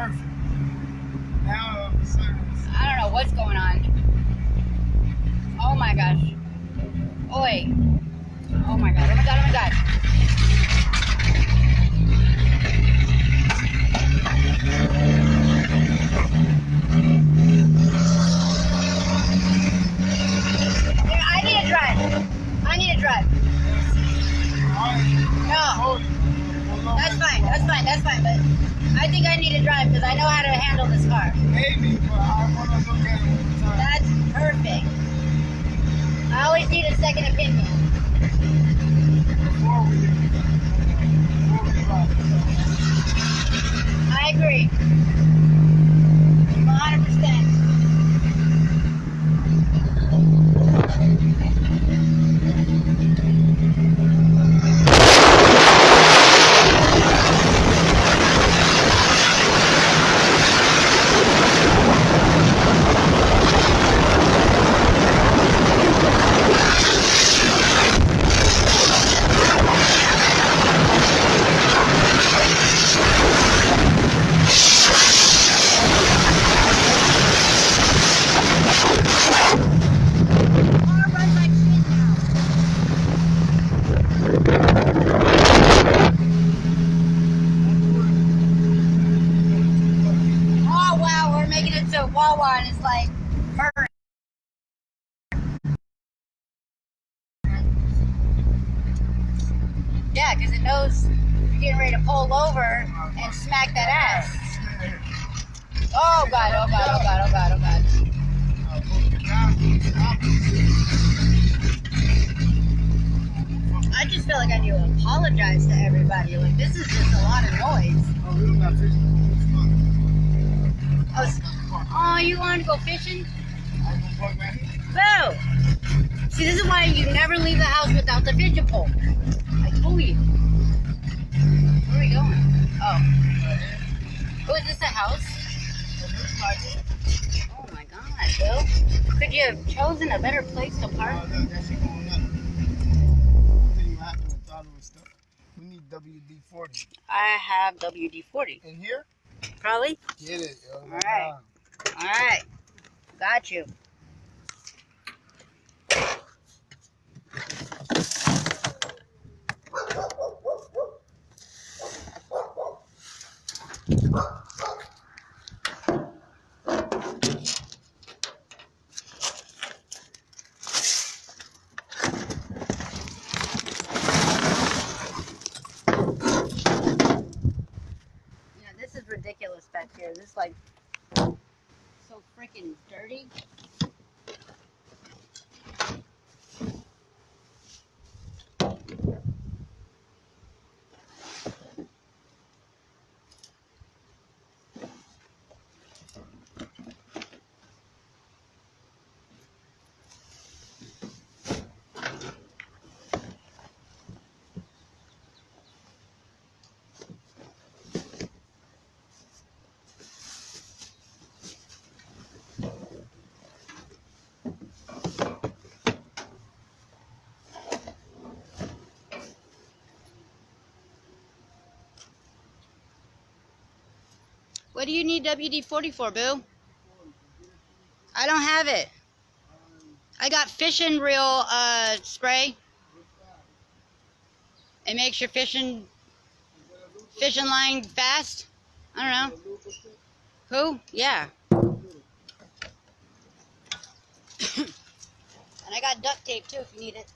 perfect. Now all of a sudden, I don't know what's going on. Oh my gosh. Oi. Oh my god. Oh my god. Oh my god. Yeah, I need a drive. I need a drive. No. That's fine. That's fine. That's fine. But I think I need a drive because I know how to handle this car. Maybe, but I want to look at it one time. That's perfect. I always need a second opinion. Before we ride. I agree. 100%. Oh wow, we're making it to Wawa and it's like perfect. Yeah, because it knows you're getting ready to pull over and smack that ass. Oh god, oh god, oh god, oh god, oh god. I just feel like I need to apologize to everybody. Like, this is just a lot of noise. Oh, you wanted to go fishing? Boo! See, this is why you never leave the house without the fishing pole. I told you. Where are we going? Oh. Oh, is this a house? Oh my god, Bill. Could you have chosen a better place to park? We need WD-40. I have WD-40. In here? Probably? Get it, yo. Alright. Alright. Got you. This is ridiculous back here. This is like so freaking dirty. What do you need WD-40 for, boo? I don't have it. I got fishing reel spray. It makes your fishing line fast. I don't know. Who? Yeah. And I got duct tape too if you need it.